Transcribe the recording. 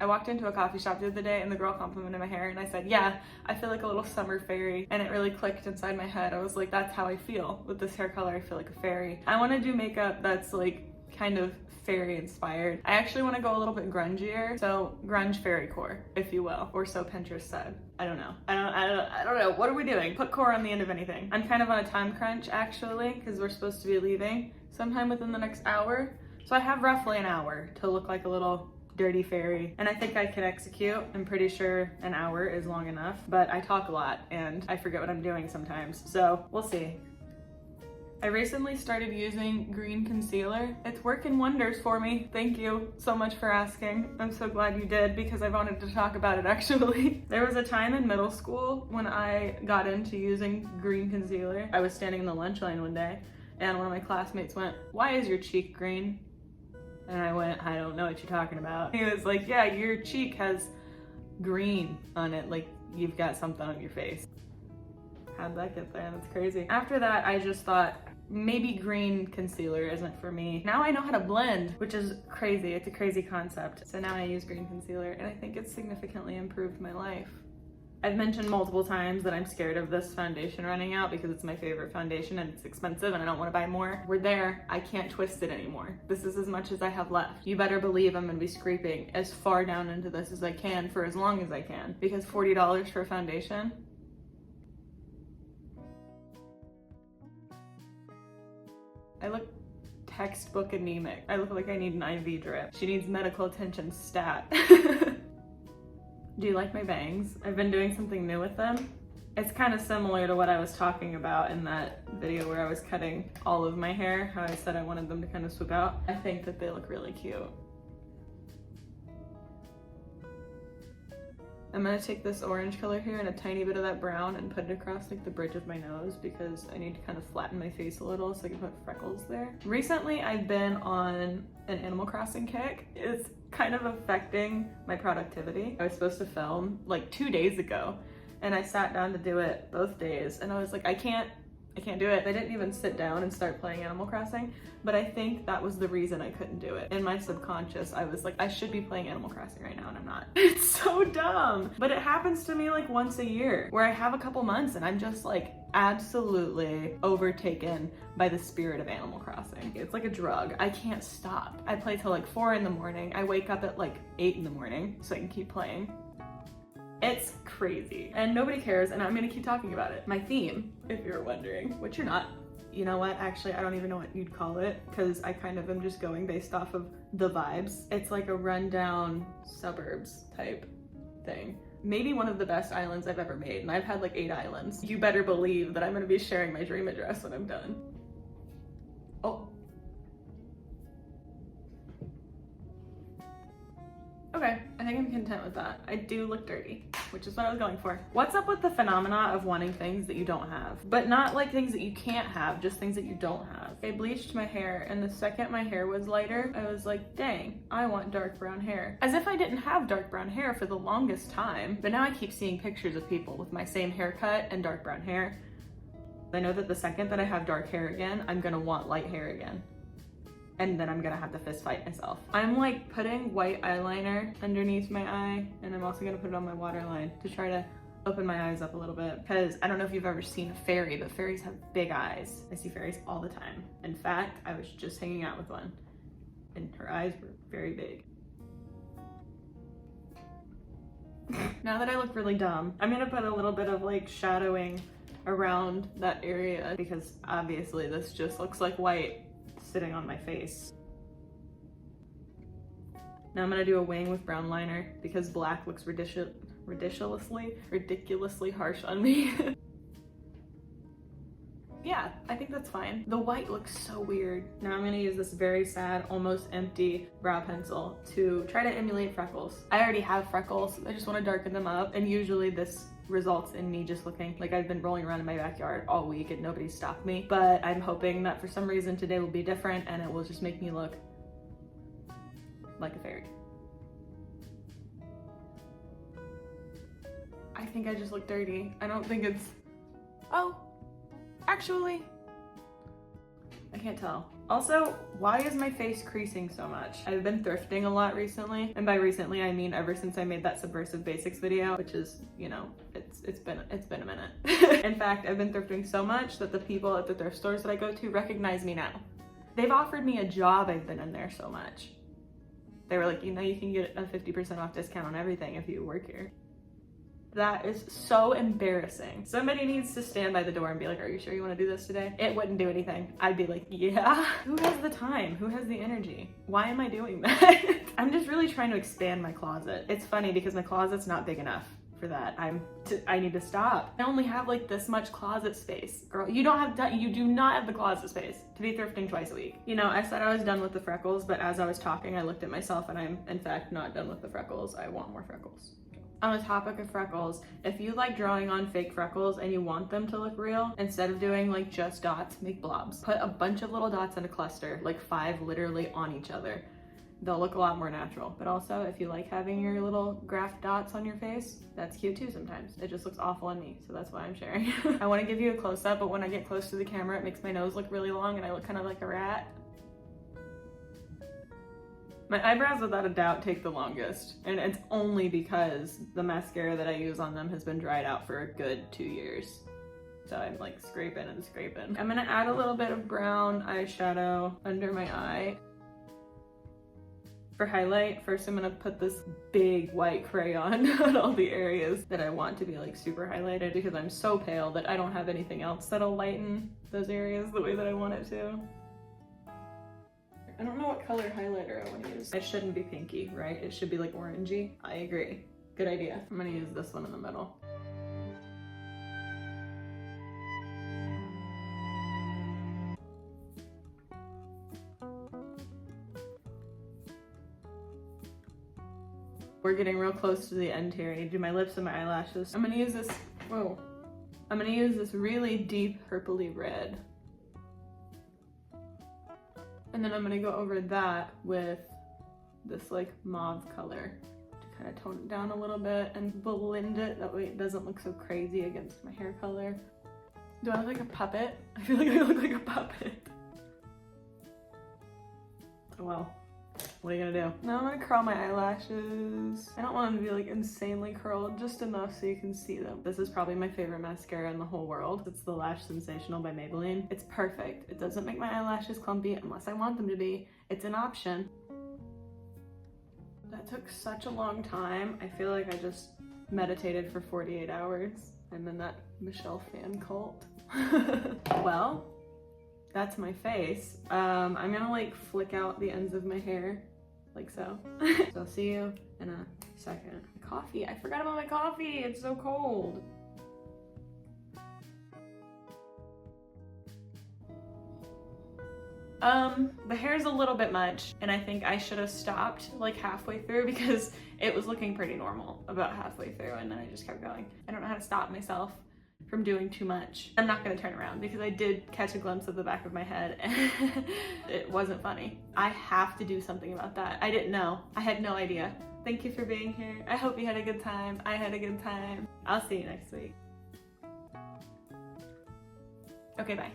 I walked into a coffee shop the other day and the girl complimented my hair and I said, yeah, I feel like a little summer fairy. And it really clicked inside my head. I was like, that's how I feel with this hair color. I feel like a fairy. I want to do makeup that's like kind of fairy inspired. I actually want to go a little bit grungier. So grunge fairy core, if you will, or so Pinterest said. I don't know. I don't know. What are we doing? Put core on the end of anything. I'm kind of on a time crunch actually, because we're supposed to be leaving sometime within the next hour. So I have roughly an hour to look like a little dirty fairy, and I think I can execute. I'm pretty sure an hour is long enough, but I talk a lot and I forget what I'm doing sometimes, so we'll see. I recently started using green concealer. It's working wonders for me. Thank you so much for asking. I'm so glad you did because I wanted to talk about it actually. There was a time in middle school when I got into using green concealer. I was standing in the lunch line one day and one of my classmates went, "Why is your cheek green?" And I went, "I don't know what you're talking about." He was like, "Yeah, your cheek has green on it, like you've got something on your face." How'd that get there? That's crazy. After that, I just thought, maybe green concealer isn't for me. Now I know how to blend, which is crazy. It's a crazy concept. So now I use green concealer and I think it's significantly improved my life. I've mentioned multiple times that I'm scared of this foundation running out because it's my favorite foundation and it's expensive and I don't want to buy more. We're there. I can't twist it anymore. This is as much as I have left. You better believe I'm going to be scraping as far down into this as I can for as long as I can, because $40 for a foundation. I look textbook anemic. I look like I need an IV drip. She needs medical attention stat. Do you like my bangs? I've been doing something new with them. It's kind of similar to what I was talking about in that video where I was cutting all of my hair, how I said I wanted them to kind of swoop out. I think that they look really cute. I'm gonna take this orange color here and a tiny bit of that brown and put it across like the bridge of my nose because I need to kind of flatten my face a little so I can put freckles there. Recently, I've been on an Animal Crossing kick. It's kind of affecting my productivity. I was supposed to film like 2 days ago and I sat down to do it both days and I was like, I can't do it. I didn't even sit down and start playing Animal Crossing, but I think that was the reason I couldn't do it. In my subconscious, I was like, I should be playing Animal Crossing right now and I'm not. It's so dumb. But it happens to me like once a year where I have a couple months and I'm just like absolutely overtaken by the spirit of Animal Crossing. It's like a drug. I can't stop. I play till like 4 in the morning. I wake up at like 8 in the morning so I can keep playing. It's crazy and nobody cares and I'm gonna keep talking about it. My theme, if you're wondering, which you're not, you know what, actually I don't even know what you'd call it because I kind of am just going based off of the vibes. It's like a rundown suburbs type thing. Maybe one of the best islands I've ever made and I've had like 8 islands. You better believe that I'm gonna be sharing my dream address when I'm done. Oh. Okay, I think I'm content with that. I do look dirty, which is what I was going for. What's up with the phenomena of wanting things that you don't have? But not like things that you can't have, just things that you don't have. I bleached my hair and the second my hair was lighter, I was like, dang, I want dark brown hair. As if I didn't have dark brown hair for the longest time, but now I keep seeing pictures of people with my same haircut and dark brown hair. I know that the second that I have dark hair again, I'm gonna want light hair again. And then I'm gonna have to fist fight myself. I'm like putting white eyeliner underneath my eye and I'm also gonna put it on my waterline to try to open my eyes up a little bit because I don't know if you've ever seen a fairy, but fairies have big eyes. I see fairies all the time. In fact, I was just hanging out with one and her eyes were very big. Now that I look really dumb, I'm gonna put a little bit of like shadowing around that area because obviously this just looks like white sitting on my face. Now I'm gonna do a wing with brown liner because black looks ridiculously harsh on me. Yeah, I think that's fine. The white looks so weird. Now I'm gonna use this very sad, almost empty brow pencil to try to emulate freckles. I already have freckles, I just wanna darken them up, and usually this results in me just looking like I've been rolling around in my backyard all week and nobody stopped me. But I'm hoping that for some reason today will be different and it will just make me look like a fairy. I think I just look dirty. I don't think it's... Oh, actually, I can't tell. Also, why is my face creasing so much? I've been thrifting a lot recently, and by recently I mean ever since I made that Subversive Basics video, which is, you know, it's been a minute. In fact, I've been thrifting so much that the people at the thrift stores that I go to recognize me now. They've offered me a job. I've been in there so much. They were like, you know, you can get a 50% off discount on everything if you work here. That is so embarrassing. Somebody needs to stand by the door and be like, are you sure you want to do this today? It wouldn't do anything. I'd be like, yeah. Who has the time? Who has the energy? Why am I doing that? I'm just really trying to expand my closet. It's funny because my closet's not big enough for that. I need to stop. I only have like this much closet space. Girl, you do not have the closet space to be thrifting twice a week. You know, I said I was done with the freckles, but as I was talking, I looked at myself and I'm in fact not done with the freckles. I want more freckles. On the topic of freckles, if you like drawing on fake freckles and you want them to look real, instead of doing like just dots, make blobs. Put a bunch of little dots in a cluster, like 5 literally on each other. They'll look a lot more natural. But also, if you like having your little graphed dots on your face, that's cute too sometimes. It just looks awful on me, so that's why I'm sharing. I want to give you a close-up, but when I get close to the camera, it makes my nose look really long and I look kind of like a rat. My eyebrows, without a doubt, take the longest, and it's only because the mascara that I use on them has been dried out for a good 2 years. So I'm like scraping and scraping. I'm gonna add a little bit of brown eyeshadow under my eye. For highlight, first I'm gonna put this big white crayon on all the areas that I want to be like super highlighted because I'm so pale that I don't have anything else that'll lighten those areas the way that I want it to. I don't know what color highlighter I want to use. It shouldn't be pinky, right? It should be like orangey. I agree. Good idea. I'm gonna use this one in the middle. We're getting real close to the end here. I need to do my lips and my eyelashes. I'm gonna use this, whoa. I'm gonna use this really deep purpley red. And then I'm gonna go over that with this like mauve color to kind of tone it down a little bit and blend it. That way it doesn't look so crazy against my hair color. Do I look like a puppet? I feel like I look like a puppet. Oh well, what are you gonna do? Now I'm gonna curl my eyelashes. I don't want them to be like insanely curled, just enough so you can see them. This is probably my favorite mascara in the whole world. It's the Lash Sensational by Maybelline. It's perfect. It doesn't make my eyelashes clumpy unless I want them to be. It's an option. That took such a long time. I feel like I just meditated for 48 hours. I'm in that Michelle fan cult. Well, that's my face. I'm gonna like flick out the ends of my hair like so. So I'll see you in a second. Coffee, I forgot about my coffee. It's so cold. The hair's a little bit much and I think I should have stopped like halfway through because it was looking pretty normal about halfway through and then I just kept going. I don't know how to stop myself from doing too much. I'm not gonna turn around because I did catch a glimpse of the back of my head and it wasn't funny. I have to do something about that. I didn't know. I had no idea. Thank you for being here. I hope you had a good time. I had a good time. I'll see you next week. Okay, bye.